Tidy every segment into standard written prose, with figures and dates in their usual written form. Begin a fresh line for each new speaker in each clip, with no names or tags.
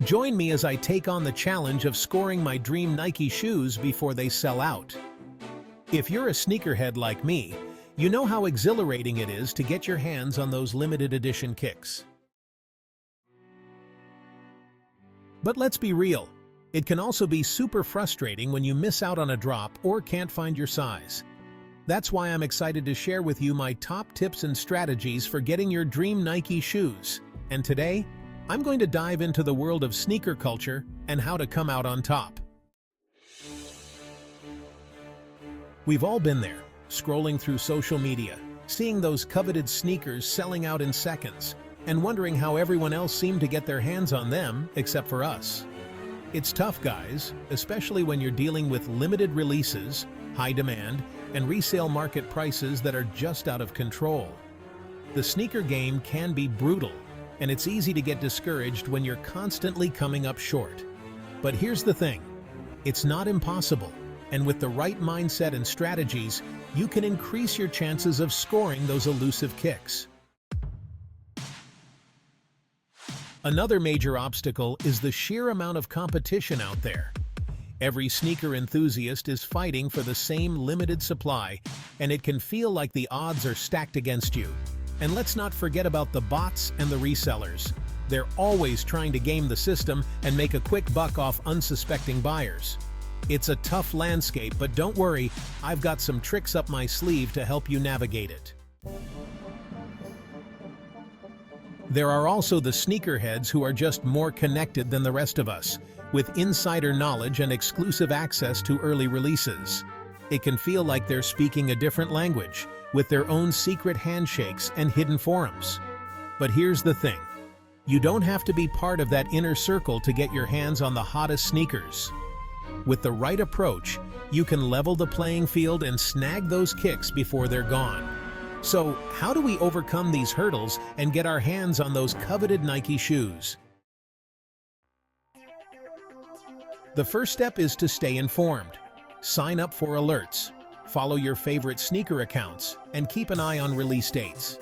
Join me as I take on the challenge of scoring my dream Nike shoes before they sell out. If you're a sneakerhead like me, you know how exhilarating it is to get your hands on those limited edition kicks. But let's be real, it can also be super frustrating when you miss out on a drop or can't find your size. That's why I'm excited to share with you my top tips and strategies for getting your dream Nike shoes. And today, I'm going to dive into the world of sneaker culture and how to come out on top. We've all been there, scrolling through social media, seeing those coveted sneakers selling out in seconds, and wondering how everyone else seemed to get their hands on them except for us. It's tough, guys, especially when you're dealing with limited releases, high demand, and resale market prices that are just out of control. The sneaker game can be brutal, and it's easy to get discouraged when you're constantly coming up short. But here's the thing, it's not impossible, and with the right mindset and strategies, you can increase your chances of scoring those elusive kicks. Another major obstacle is the sheer amount of competition out there. Every sneaker enthusiast is fighting for the same limited supply, and it can feel like the odds are stacked against you. And let's not forget about the bots and the resellers. They're always trying to game the system and make a quick buck off unsuspecting buyers. It's a tough landscape, but don't worry, I've got some tricks up my sleeve to help you navigate it. There are also the sneakerheads who are just more connected than the rest of us, with insider knowledge and exclusive access to early releases. It can feel like they're speaking a different language, with their own secret handshakes and hidden forums. But here's the thing, you don't have to be part of that inner circle to get your hands on the hottest sneakers. With the right approach, you can level the playing field and snag those kicks before they're gone. So, how do we overcome these hurdles and get our hands on those coveted Nike shoes? The first step is to stay informed. Sign up for alerts, follow your favorite sneaker accounts, and keep an eye on release dates.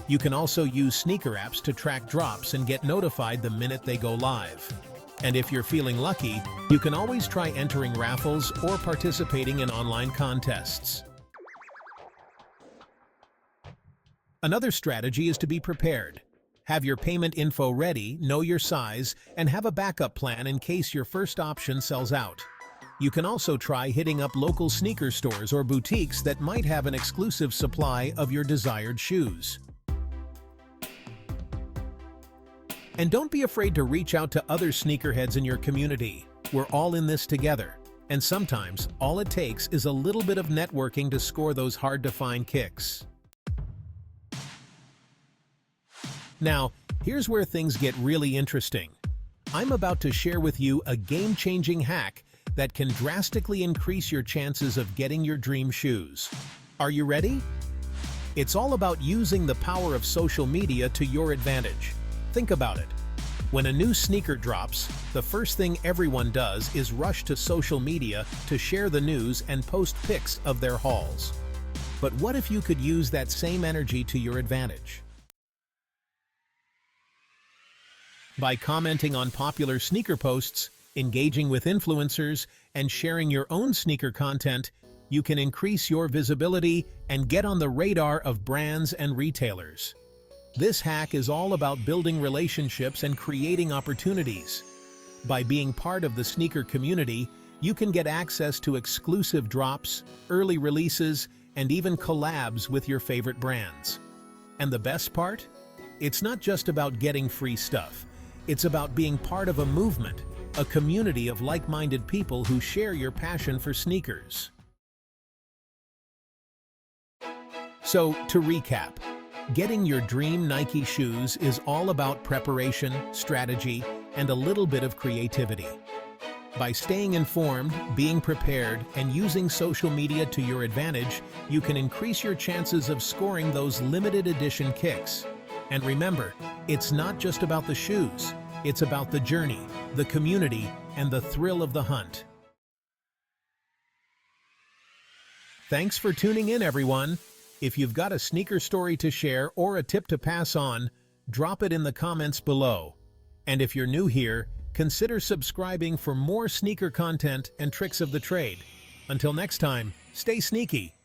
You can also use sneaker apps to track drops and get notified the minute they go live. And if you're feeling lucky, you can always try entering raffles or participating in online contests. Another strategy is to be prepared. Have your payment info ready, know your size, and have a backup plan in case your first option sells out. You can also try hitting up local sneaker stores or boutiques that might have an exclusive supply of your desired shoes. And don't be afraid to reach out to other sneakerheads in your community. We're all in this together, and sometimes all it takes is a little bit of networking to score those hard-to-find kicks. Now, here's where things get really interesting. I'm about to share with you a game-changing hack that can drastically increase your chances of getting your dream shoes. Are you ready? It's all about using the power of social media to your advantage. Think about it. When a new sneaker drops, the first thing everyone does is rush to social media to share the news and post pics of their hauls. But what if you could use that same energy to your advantage? By commenting on popular sneaker posts, engaging with influencers, and sharing your own sneaker content, you can increase your visibility and get on the radar of brands and retailers. This hack is all about building relationships and creating opportunities. By being part of the sneaker community, you can get access to exclusive drops, early releases, and even collabs with your favorite brands. And the best part? It's not just about getting free stuff. It's about being part of a movement, a community of like-minded people who share your passion for sneakers. So, to recap, getting your dream Nike shoes is all about preparation, strategy, and a little bit of creativity. By staying informed, being prepared, and using social media to your advantage, you can increase your chances of scoring those limited edition kicks. And remember, it's not just about the shoes, it's about the journey, the community, and the thrill of the hunt. Thanks for tuning in, everyone. If you've got a sneaker story to share or a tip to pass on, drop it in the comments below. And if you're new here, consider subscribing for more sneaker content and tricks of the trade. Until next time, stay sneaky.